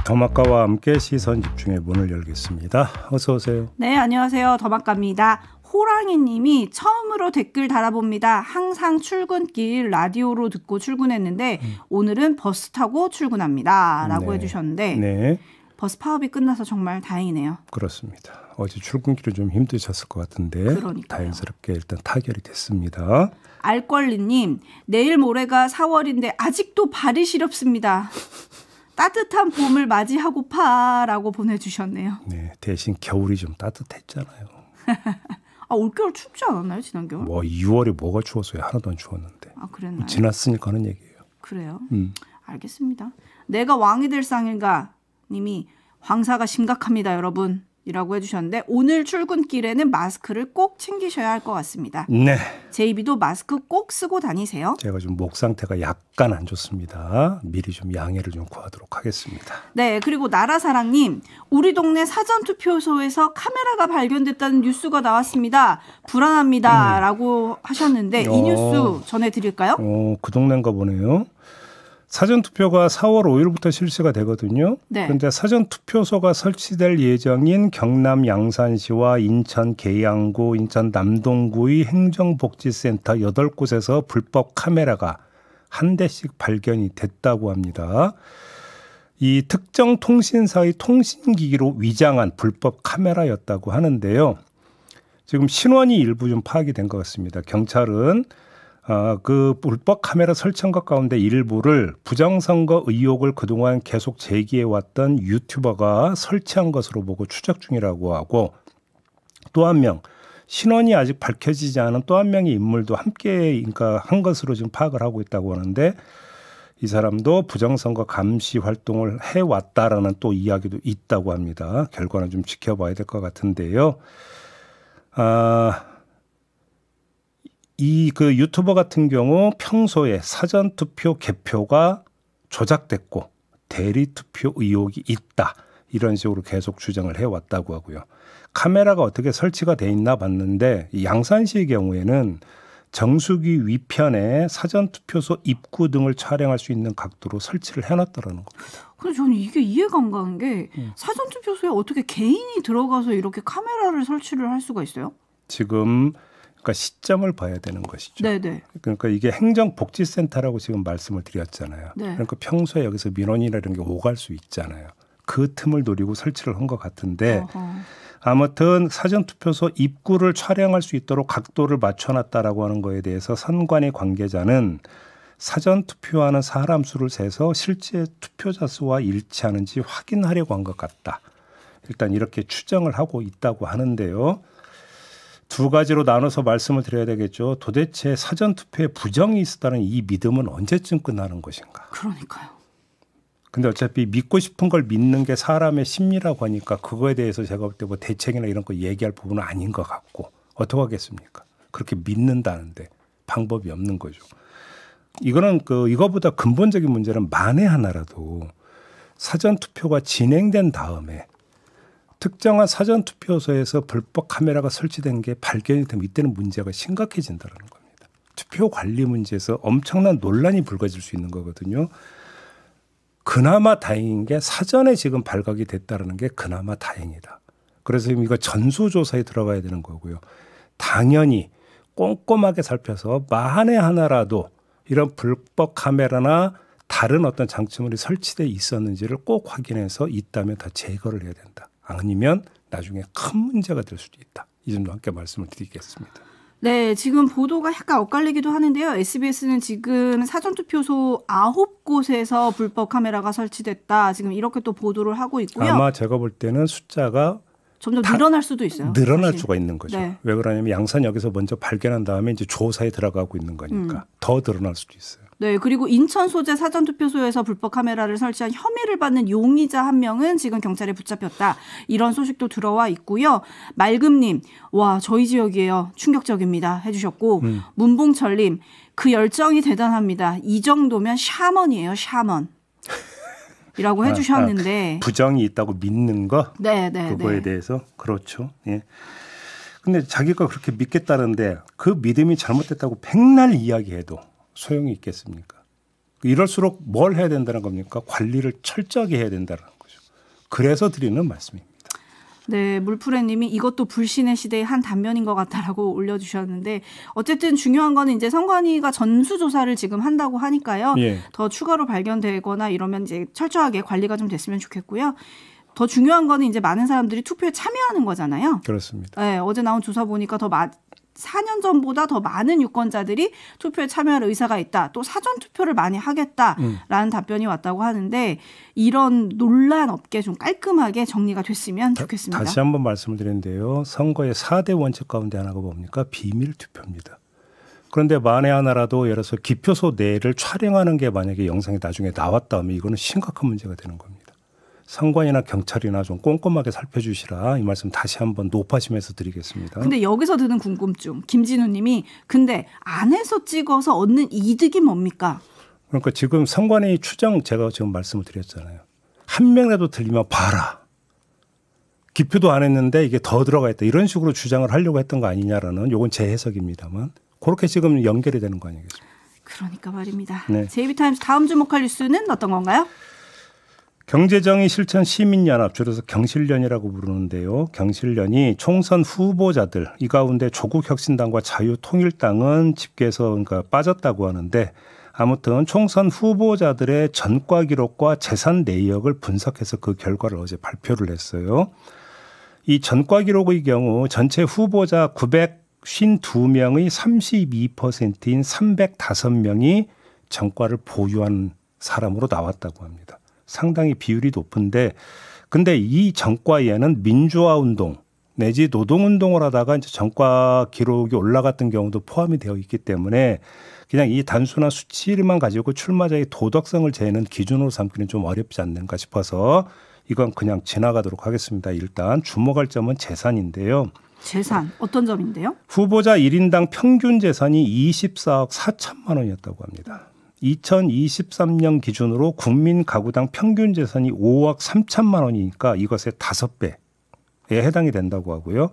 더마카와 함께 시선 집중의 문을 열겠습니다. 어서 오세요. 네, 안녕하세요. 더마카입니다. 호랑이님이 처음으로 댓글 달아봅니다. 항상 출근길 라디오로 듣고 출근했는데 오늘은 버스 타고 출근합니다. 라고 해주셨는데 네. 버스 파업이 끝나서 정말 다행이네요. 그렇습니다. 어제 출근길은 좀 힘드셨을 것 같은데 그러니까요. 다행스럽게 일단 타결이 됐습니다. 알권리님, 내일 모레가 4월인데 아직도 발이 시렵습니다. 따뜻한 봄을 맞이하고파 라고 보내주셨네요. 네, 대신 겨울이 좀 따뜻했잖아요. 올겨울 춥지 않았나요? 지난 겨울? 2월에 뭐가 추웠어요? 하나도 안 추웠는데. 그랬나요? 지났으니까 하는 얘기예요. 그래요? 알겠습니다. 내가 왕이 될 상인가 님이 황사가 심각합니다 여러분 이라고 해주셨는데 오늘 출근길에는 마스크를 꼭 챙기셔야 할 것 같습니다. 네. 제이비도 마스크 꼭 쓰고 다니세요. 제가 좀 목 상태가 약간 안 좋습니다. 미리 좀 양해를 좀 구하도록 하겠습니다. 네, 그리고 나라사랑님, 우리 동네 사전투표소에서 카메라가 발견됐다는 뉴스가 나왔습니다. 불안합니다 라고 하셨는데 이 뉴스 전해드릴까요? 그 동네인가 보네요. 사전투표가 4월 5일부터 실시가 되거든요. 네. 그런데 사전투표소가 설치될 예정인 경남 양산시와 인천 계양구, 인천 남동구의 행정복지센터 8곳에서 불법 카메라가 한 대씩 발견이 됐다고 합니다. 이 특정 통신사의 통신기기로 위장한 불법 카메라였다고 하는데요. 지금 신원이 일부 좀 파악이 된 것 같습니다. 경찰은 그 불법 카메라 설치한 것 가운데 일부를 부정선거 의혹을 그동안 계속 제기해왔던 유튜버가 설치한 것으로 보고 추적 중이라고 하고 또 한 명 신원이 아직 밝혀지지 않은 또 한 명의 인물도 함께 한 것으로 지금 파악을 하고 있다고 하는데 이 사람도 부정선거 감시 활동을 해왔다라는 또 이야기도 있다고 합니다. 결과는 좀 지켜봐야 될 것 같은데요. 그 유튜버 같은 경우 평소에 사전투표 개표가 조작됐고 대리투표 의혹이 있다. 이런 식으로 계속 주장을 해왔다고 하고요. 카메라가 어떻게 설치가 돼 있나 봤는데 양산시의 경우에는 정수기 위편에 사전투표소 입구 등을 촬영할 수 있는 각도로 설치를 해놨다라는 겁니다. 근데 저는 이게 이해가 안 가는 게 사전투표소에 어떻게 개인이 들어가서 이렇게 카메라를 설치를 할 수가 있어요? 지금 그러니까 시점을 봐야 되는 것이죠. 네네. 그러니까 이게 행정복지센터라고 지금 말씀을 드렸잖아요. 네. 그러니까 평소에 여기서 민원이나 이런 게 오갈 수 있잖아요. 그 틈을 노리고 설치를 한 것 같은데 아무튼 사전투표소 입구를 촬영할 수 있도록 각도를 맞춰놨다라고 하는 거에 대해서 선관위 관계자는 사전투표하는 사람 수를 세서 실제 투표자 수와 일치하는지 확인하려고 한 것 같다. 일단 이렇게 추정을 하고 있다고 하는데요. 두 가지로 나눠서 말씀을 드려야 되겠죠. 도대체 사전투표에 부정이 있었다는 이 믿음은 언제쯤 끝나는 것인가. 그러니까요. 근데 어차피 믿고 싶은 걸 믿는 게 사람의 심리라고 하니까 그거에 대해서 제가 볼 때 뭐 대책이나 이런 거 얘기할 부분은 아닌 것 같고 어떻게 하겠습니까? 그렇게 믿는다는데 방법이 없는 거죠. 이거는 이거보다 근본적인 문제는 만에 하나라도 사전투표가 진행된 다음에 특정한 사전투표소에서 불법 카메라가 설치된 게 발견이 되면 이때는 문제가 심각해진다는 겁니다. 투표 관리 문제에서 엄청난 논란이 불거질 수 있는 거거든요. 그나마 다행인 게 사전에 지금 발각이 됐다는 게 그나마 다행이다. 그래서 이거 전수조사에 들어가야 되는 거고요. 당연히 꼼꼼하게 살펴서 만에 하나라도 이런 불법 카메라나 다른 어떤 장치물이 설치되어 있었는지를 꼭 확인해서 있다면 다 제거를 해야 된다. 아니면 나중에 큰 문제가 될 수도 있다. 이 점도 함께 말씀을 드리겠습니다. 네, 지금 보도가 약간 엇갈리기도 하는데요. SBS는 지금 사전투표소 9곳에서 불법 카메라가 설치됐다. 지금 이렇게 또 보도를 하고 있고요. 아마 제가 볼 때는 숫자가 점점 늘어날 수도 있어요. 늘어날 사실. 수가 있는 거죠. 네. 왜 그러냐면 양산역에서 먼저 발견한 다음에 이제 조사에 들어가고 있는 거니까 더 늘어날 수도 있어요. 네, 그리고 인천 소재 사전투표소에서 불법 카메라를 설치한 혐의를 받는 용의자 한 명은 지금 경찰에 붙잡혔다. 이런 소식도 들어와 있고요. 맑음님, 와 저희 지역이에요. 충격적입니다. 해주셨고 문봉철님, 그 열정이 대단합니다. 이 정도면 샤먼이에요. 샤먼. 이라고 해주셨는데 부정이 있다고 믿는 거? 네. 그거에 대해서? 그렇죠. 예. 근데 자기가 그렇게 믿겠다는데 그 믿음이 잘못됐다고 백날 이야기해도 소용이 있겠습니까? 이럴수록 뭘 해야 된다는 겁니까? 관리를 철저하게 해야 된다는 거죠. 그래서 드리는 말씀입니다. 네, 물프레님이 이것도 불신의 시대의 한 단면인 것 같다라고 올려주셨는데 어쨌든 중요한 거는 이제 선관위가 전수조사를 지금 한다고 하니까요. 예. 더 추가로 발견되거나 이러면 이제 철저하게 관리가 좀 됐으면 좋겠고요. 더 중요한 거는 이제 많은 사람들이 투표에 참여하는 거잖아요. 그렇습니다. 네, 어제 나온 조사 보니까 4년 전보다 더 많은 유권자들이 투표에 참여할 의사가 있다. 또 사전 투표를 많이 하겠다라는 답변이 왔다고 하는데 이런 논란 없게 좀 깔끔하게 정리가 됐으면 좋겠습니다. 다시 한번 말씀을 드리는데요. 선거의 4대 원칙 가운데 하나가 뭡니까? 비밀 투표입니다. 그런데 만에 하나라도 예를 들어서 기표소 내를 촬영하는 게 만약에 영상이 나중에 나왔다면 이거는 심각한 문제가 되는 겁니다. 선관위나 경찰이나 좀 꼼꼼하게 살펴주시라 이 말씀 다시 한번 높아심에서 드리겠습니다. 근데 여기서 드는 궁금증 김진우 님이 근데 안에서 찍어서 얻는 이득이 뭡니까? 그러니까 지금 선관위 추정 제가 지금 말씀을 드렸잖아요. 한 명이라도 들리면 봐라. 기표도 안 했는데 이게 더 들어가 있다. 이런 식으로 주장을 하려고 했던 거 아니냐라는 요건 제 해석입니다만 그렇게 지금 연결이 되는 거 아니겠습니까? 그러니까 말입니다. 네. JB타임스 다음 주목할 뉴스는 어떤 건가요? 경제정의 실천 시민연합 줄여서 경실련이라고 부르는데요. 경실련이 총선 후보자들 이 가운데 조국혁신당과 자유통일당은 집계에서 그러니까 빠졌다고 하는데 아무튼 총선 후보자들의 전과 기록과 재산 내역을 분석해서 그 결과를 어제 발표를 했어요. 이 전과 기록의 경우 전체 후보자 952명의 32%인 305명이 전과를 보유한 사람으로 나왔다고 합니다. 상당히 비율이 높은데 근데 이 전과에는 민주화 운동 내지 노동 운동을 하다가 이제 전과 기록이 올라갔던 경우도 포함이 되어 있기 때문에 그냥 이 단순한 수치만 가지고 출마자의 도덕성을 재는 기준으로 삼기는 좀 어렵지 않는가 싶어서 이건 그냥 지나가도록 하겠습니다. 일단 주목할 점은 재산인데요. 재산 어떤 점인데요? 후보자 1인당 평균 재산이 24억 4천만 원이었다고 합니다. 2023년 기준으로 국민 가구당 평균 재산이 5억 3천만 원이니까 이것의 5배에 해당이 된다고 하고요.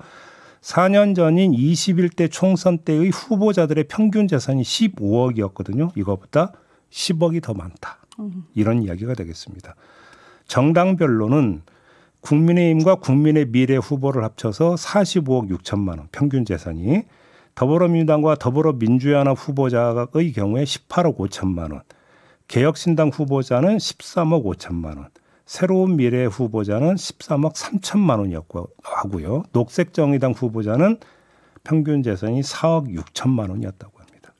4년 전인 21대 총선 때의 후보자들의 평균 재산이 15억이었거든요. 이거보다 10억이 더 많다. 이런 이야기가 되겠습니다. 정당별로는 국민의힘과 국민의 미래 후보를 합쳐서 45억 6천만 원 평균 재산이 더불어민주당과 더불어민주연합 후보자의 경우에 18억 5천만 원, 개혁신당 후보자는 13억 5천만 원, 새로운 미래 후보자는 13억 3천만 원이었고 하고요. 녹색정의당 후보자는 평균 재산이 4억 6천만 원이었다고 합니다.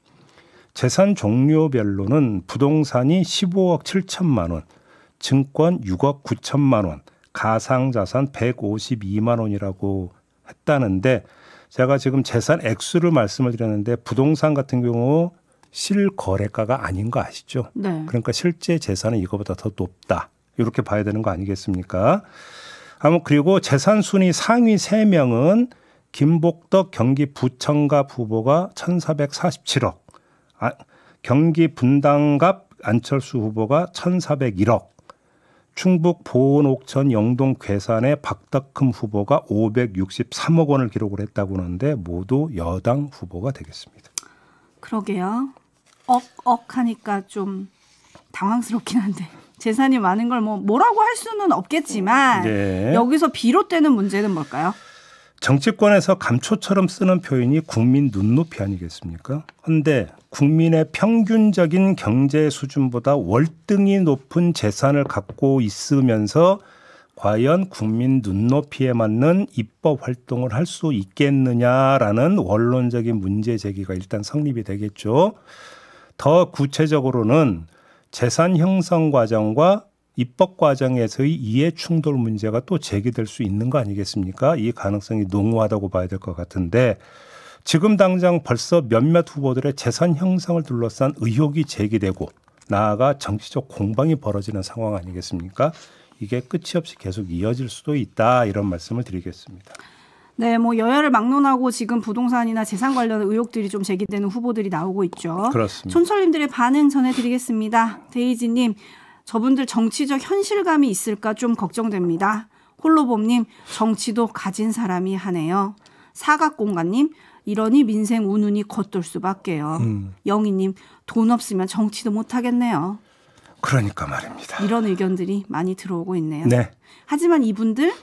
재산 종류별로는 부동산이 15억 7천만 원, 증권 6억 9천만 원, 가상자산 152만 원이라고 했다는데 제가 지금 재산 액수를 말씀을 드렸는데 부동산 같은 경우 실거래가가 아닌 거 아시죠? 네. 그러니까 실제 재산은 이거보다 더 높다. 이렇게 봐야 되는 거 아니겠습니까? 그리고 재산 순위 상위 3명은 김복덕 경기부청갑 후보가 1,447억, 경기 분당갑 안철수 후보가 1,401억, 충북 보은 옥천 영동 괴산의 박덕흠 후보가 563억 원을 기록을 했다고 하는데 모두 여당 후보가 되겠습니다. 그러게요. 억억 하니까 좀 당황스럽긴 한데 재산이 많은 걸 뭐라고 할 수는 없겠지만 네. 여기서 비롯되는 문제는 뭘까요? 정치권에서 감초처럼 쓰는 표현이 국민 눈높이 아니겠습니까? 그런데 국민의 평균적인 경제 수준보다 월등히 높은 재산을 갖고 있으면서 과연 국민 눈높이에 맞는 입법 활동을 할 수 있겠느냐라는 원론적인 문제 제기가 일단 성립이 되겠죠. 더 구체적으로는 재산 형성 과정과 입법 과정에서의 이해 충돌 문제가 또 제기될 수 있는 거 아니겠습니까? 이 가능성이 농후하다고 봐야 될 것 같은데 지금 당장 벌써 몇몇 후보들의 재산 형성을 둘러싼 의혹이 제기되고 나아가 정치적 공방이 벌어지는 상황 아니겠습니까? 이게 끝이 없이 계속 이어질 수도 있다 이런 말씀을 드리겠습니다. 네, 여야를 막론하고 지금 부동산이나 재산 관련 의혹들이 좀 제기되는 후보들이 나오고 있죠. 그렇습니다. 촌철님들의 반응 전해드리겠습니다. 데이지님, 저분들 정치적 현실감이 있을까 좀 걱정됩니다. 홀로봄님, 정치도 가진 사람이 하네요. 사각공간님, 이러니 민생 운운이 겉돌 수밖에요. 영희님 돈 없으면 정치도 못하겠네요. 그러니까 말입니다. 이런 의견들이 많이 들어오고 있네요. 네. 하지만 이분들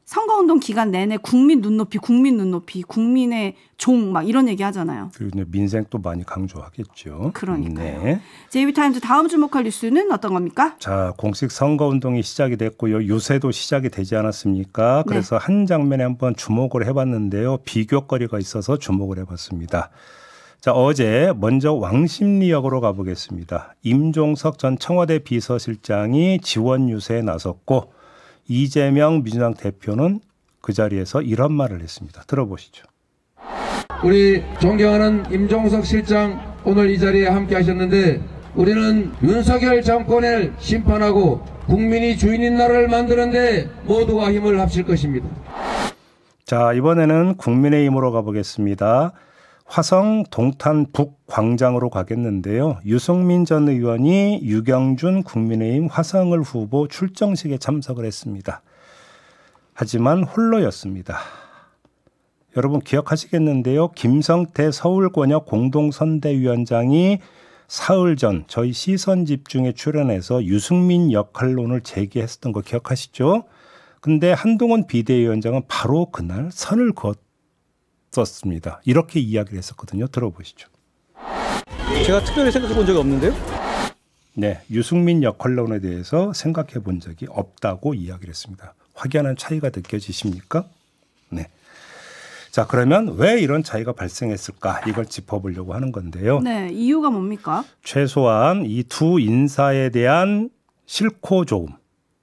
선거운동 기간 내내 국민 눈높이, 국민의 종 막 이런 얘기 하잖아요. 그리고 민생 또 많이 강조하겠죠. 그러니까요. 네. JB타임즈 다음 주목할 뉴스는 어떤 겁니까? 자, 공식 선거운동이 시작이 됐고요. 요새도 시작이 되지 않았습니까? 그래서 한 장면에 한번 주목을 해봤는데요. 비교거리가 있어서 주목을 해봤습니다. 자, 어제 먼저 왕십리역으로 가보겠습니다. 임종석 전 청와대 비서실장이 지원 유세에 나섰고 이재명 민주당 대표는 그 자리에서 이런 말을 했습니다. 들어보시죠. 우리 존경하는 임종석 실장 오늘 이 자리에 함께 하셨는데 우리는 윤석열 정권을 심판하고 국민이 주인인 나라를 만드는데 모두가 힘을 합칠 것입니다. 자, 이번에는 국민의힘으로 가보겠습니다. 화성 동탄 북광장으로 가겠는데요. 유승민 전 의원이 유경준 국민의힘 화성을 후보 출정식에 참석을 했습니다. 하지만 홀로였습니다. 여러분 기억하시겠는데요. 김성태 서울권역 공동선대위원장이 사흘 전 저희 시선집중에 출연해서 유승민 역할론을 제기했었던 거 기억하시죠? 근데 한동훈 비대위원장은 바로 그날 선을 그었습니다. 이렇게 이야기를 했었거든요. 들어보시죠. 제가 특별히 생각해 본 적이 없는데요. 네, 유승민 역할론에 대해서 생각해 본 적이 없다고 이야기를 했습니다. 확연한 차이가 느껴지십니까? 네. 자, 그러면 왜 이런 차이가 발생했을까? 이걸 짚어보려고 하는 건데요. 네, 이유가 뭡니까? 최소한 이 두 인사에 대한 싫고 좋음,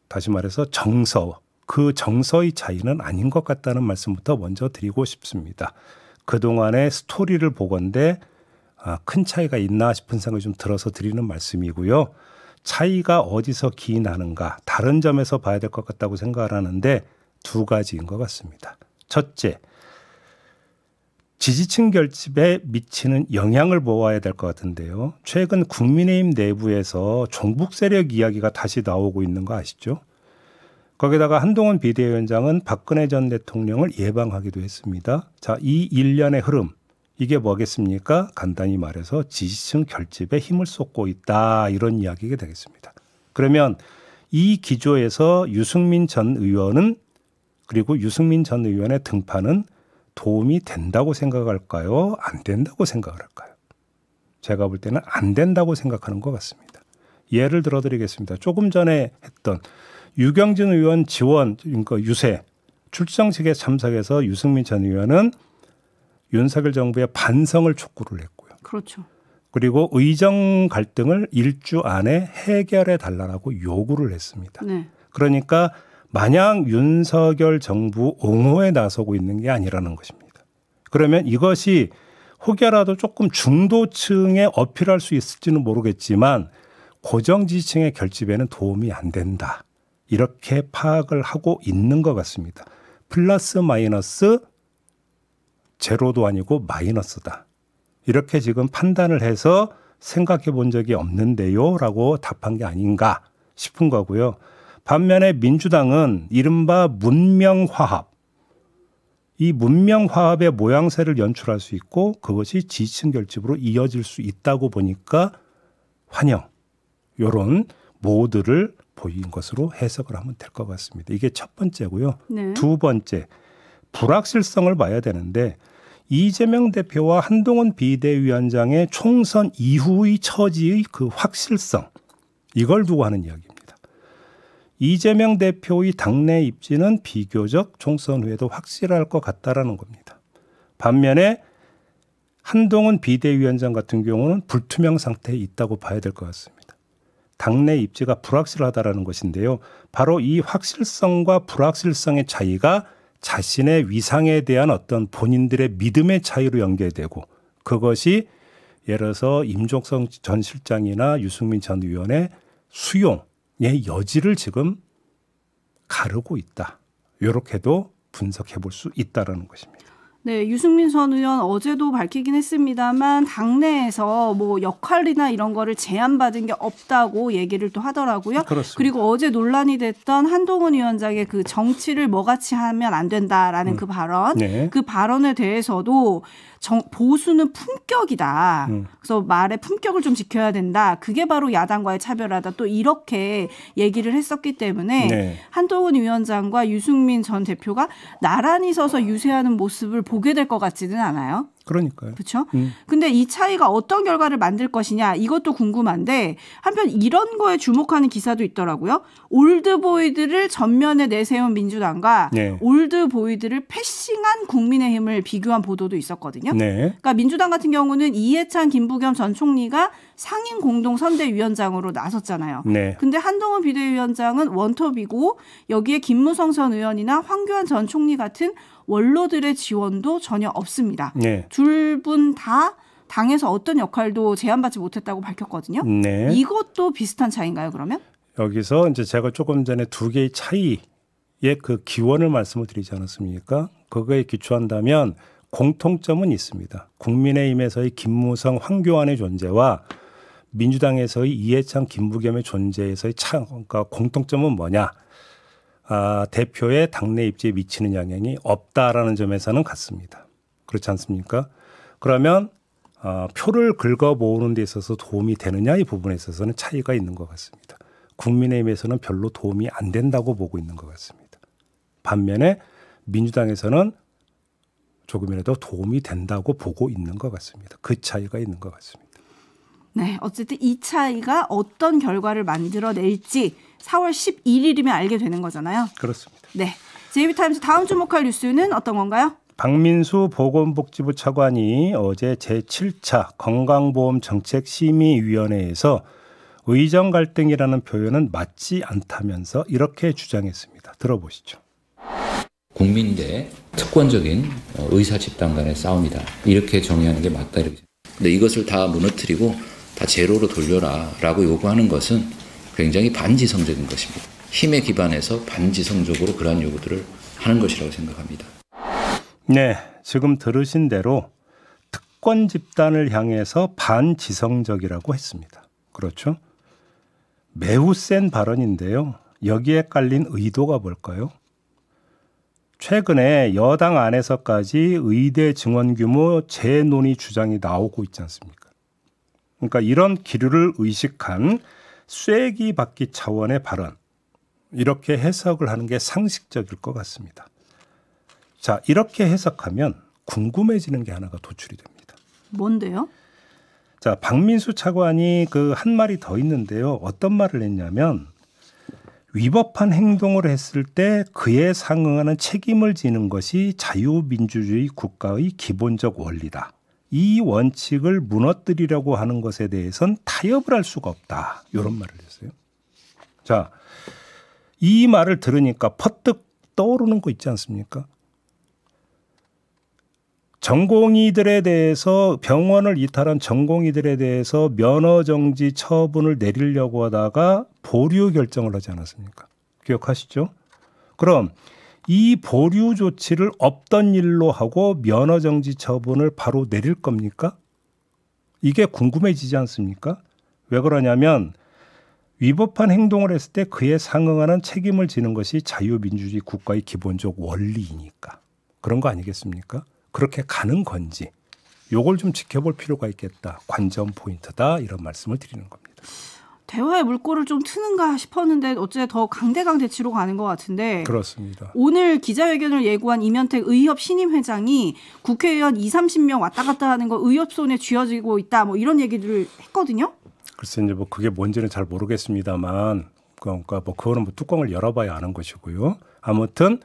다시 말해서 정서, 그 정서의 차이는 아닌 것 같다는 말씀부터 먼저 드리고 싶습니다. 그동안의 스토리를 보건대 큰 차이가 있나 싶은 생각이 좀 들어서 드리는 말씀이고요. 차이가 어디서 기인하는가 다른 점에서 봐야 될 것 같다고 생각을 하는데 두 가지인 것 같습니다. 첫째, 지지층 결집에 미치는 영향을 보아야 될 것 같은데요. 최근 국민의힘 내부에서 종북 세력 이야기가 다시 나오고 있는 거 아시죠? 거기다가 한동훈 비대위원장은 박근혜 전 대통령을 예방하기도 했습니다. 자, 이 일련의 흐름, 이게 뭐겠습니까? 간단히 말해서 지지층 결집에 힘을 쏟고 있다, 이런 이야기가 되겠습니다. 그러면 이 기조에서 유승민 전 의원은, 그리고 유승민 전 의원의 등판은 도움이 된다고 생각할까요? 안 된다고 생각을 할까요? 제가 볼 때는 안 된다고 생각하는 것 같습니다. 예를 들어드리겠습니다. 조금 전에 했던 유경준 의원 지원, 그러니까 유세, 출정식에 참석해서 유승민 전 의원은 윤석열 정부의 반성을 촉구를 했고요. 그렇죠. 그리고 의정 갈등을 일주 안에 해결해 달라고 요구를 했습니다. 네. 그러니까 마냥 윤석열 정부 옹호에 나서고 있는 게 아니라는 것입니다. 그러면 이것이 혹여라도 조금 중도층에 어필할 수 있을지는 모르겠지만 고정 지지층의 결집에는 도움이 안 된다. 이렇게 파악을 하고 있는 것 같습니다. 플러스 마이너스 제로도 아니고 마이너스다. 이렇게 지금 판단을 해서 생각해 본 적이 없는데요 라고 답한 게 아닌가 싶은 거고요. 반면에 민주당은 이른바 문명화합, 이 문명화합의 모양새를 연출할 수 있고 그것이 지지층 결집으로 이어질 수 있다고 보니까 환영, 이런 모드를 보인 것으로 해석을 하면 될 것 같습니다. 이게 첫 번째고요. 네. 두 번째, 불확실성을 봐야 되는데 이재명 대표와 한동훈 비대위원장의 총선 이후의 처지의 그 확실성, 이걸 두고 하는 이야기입니다. 이재명 대표의 당내 입지는 비교적 총선 후에도 확실할 것 같다라는 겁니다. 반면에 한동훈 비대위원장 같은 경우는 불투명 상태에 있다고 봐야 될 것 같습니다. 당내 입지가 불확실하다라는 것인데요. 바로 이 확실성과 불확실성의 차이가 자신의 위상에 대한 어떤 본인들의 믿음의 차이로 연결되고 그것이 예를 들어서 임종석 전 실장이나 유승민 전 의원의 수용의 여지를 지금 가르고 있다. 이렇게도 분석해 볼 수 있다라는 것입니다. 네, 유승민 전 의원 어제도 밝히긴 했습니다만 당내에서 뭐 역할이나 이런 거를 제안받은 게 없다고 얘기를 또 하더라고요. 그렇습니다. 그리고 어제 논란이 됐던 한동훈 위원장의 그 정치를 뭐같이 하면 안 된다라는 그 발언, 네. 그 발언에 대해서도 보수는 품격이다. 그래서 말의 품격을 좀 지켜야 된다. 그게 바로 야당과의 차별하다. 또 이렇게 얘기를 했었기 때문에 네. 한동훈 위원장과 유승민 전 대표가 나란히 서서 유세하는 모습을 보게 될 것 같지는 않아요. 그러니까요. 그렇죠? 근데 이 차이가 어떤 결과를 만들 것이냐 이것도 궁금한데 한편 이런 거에 주목하는 기사도 있더라고요. 올드보이들을 전면에 내세운 민주당과 네. 올드보이들을 패싱한 국민의힘을 비교한 보도도 있었거든요. 네. 그러니까 민주당 같은 경우는 이해찬, 김부겸 전 총리가 상임 공동 선대위원장으로 나섰잖아요. 네. 근데 한동훈 비대위원장은 원톱이고 여기에 김무성 전 의원이나 황교안 전 총리 같은 원로들의 지원도 전혀 없습니다. 네. 둘 분 다 당에서 어떤 역할도 제안받지 못했다고 밝혔거든요. 네. 이것도 비슷한 차이인가요, 그러면? 여기서 이제 제가 조금 전에 두 개의 차이의 그 기원을 말씀을 드리지 않았습니까? 그거에 기초한다면 공통점은 있습니다. 국민의힘에서의 김무성, 황교안의 존재와 민주당에서의 이해찬, 김부겸의 존재에서의 그러니까 공통점은 뭐냐? 대표의 당내 입지에 미치는 영향이 없다라는 점에서는 같습니다. 그렇지 않습니까? 그러면 표를 긁어 모으는 데 있어서 도움이 되느냐 이 부분에 있어서는 차이가 있는 것 같습니다. 국민의힘에서는 별로 도움이 안 된다고 보고 있는 것 같습니다. 반면에 민주당에서는 조금이라도 도움이 된다고 보고 있는 것 같습니다. 그 차이가 있는 것 같습니다. 네, 어쨌든 이 차이가 어떤 결과를 만들어낼지 4월 11일이면 알게 되는 거잖아요. 그렇습니다. 네, JB타임즈 다음 주목할 뉴스는 어떤 건가요? 박민수 보건복지부 차관이 어제 제7차 건강보험정책심의위원회에서 의정 갈등이라는 표현은 맞지 않다면서 이렇게 주장했습니다. 들어보시죠. 국민 대 특권적인 의사 집단 간의 싸움이다. 이렇게 정의하는 게 맞다. 이렇게. 근데 이것을 다 무너뜨리고 다 제로로 돌려라라고 요구하는 것은 굉장히 반지성적인 것입니다. 힘에 기반해서 반지성적으로 그러한 요구들을 하는 것이라고 생각합니다. 네, 지금 들으신 대로 특권 집단을 향해서 반지성적이라고 했습니다. 그렇죠? 매우 센 발언인데요. 여기에 깔린 의도가 뭘까요? 최근에 여당 안에서까지 의대 증원 규모 재논의 주장이 나오고 있지 않습니까? 그러니까 이런 기류를 의식한 쐐기 받기 차원의 발언, 이렇게 해석을 하는 게 상식적일 것 같습니다. 자, 이렇게 해석하면 궁금해지는 게 하나가 도출이 됩니다. 뭔데요? 자, 박민수 차관이 그 한 말이 더 있는데요. 어떤 말을 했냐면 위법한 행동을 했을 때 그에 상응하는 책임을 지는 것이 자유민주주의 국가의 기본적 원리다. 이 원칙을 무너뜨리려고 하는 것에 대해서는 타협을 할 수가 없다. 이런 말을 했어요. 자, 이 말을 들으니까 퍼뜩 떠오르는 거 있지 않습니까? 전공의들에 대해서 병원을 이탈한 전공의들에 대해서 면허정지 처분을 내리려고 하다가 보류 결정을 하지 않았습니까? 기억하시죠? 그럼 이 보류 조치를 없던 일로 하고 면허정지 처분을 바로 내릴 겁니까? 이게 궁금해지지 않습니까? 왜 그러냐면 위법한 행동을 했을 때 그에 상응하는 책임을 지는 것이 자유민주주의 국가의 기본적 원리이니까. 그런 거 아니겠습니까? 그렇게 가는 건지 요걸 좀 지켜볼 필요가 있겠다. 관전 포인트다. 이런 말씀을 드리는 겁니다. 대화의 물꼬를 좀 트는가 싶었는데 어째 더 강대강 대치로 가는 것 같은데. 그렇습니다. 오늘 기자회견을 예고한 이면택 의협 신임 회장이 국회의원 20-30명 왔다 갔다 하는 거 의협 손에 쥐어지고 있다. 뭐 이런 얘기들을 했거든요. 글쎄 이제 뭐 그게 뭔지는 잘 모르겠습니다만 그러니까 뭐 그거는 뭐 뚜껑을 열어봐야 아는 것이고요. 아무튼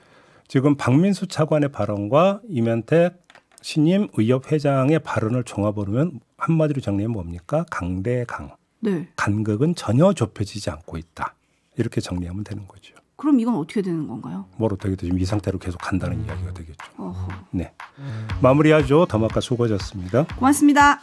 지금 박민수 차관의 발언과 이면택 신임 의협 회장의 발언을 종합해보면 한마디로 정리하면 뭡니까? 강대강. 네. 간극은 전혀 좁혀지지 않고 있다. 이렇게 정리하면 되는 거죠. 그럼 이건 어떻게 되는 건가요? 뭘 어떻게 되죠? 이 상태로 계속 간다는 이야기가 되겠죠. 어허. 네, 마무리하죠. 더마카 수고하셨습니다. 고맙습니다.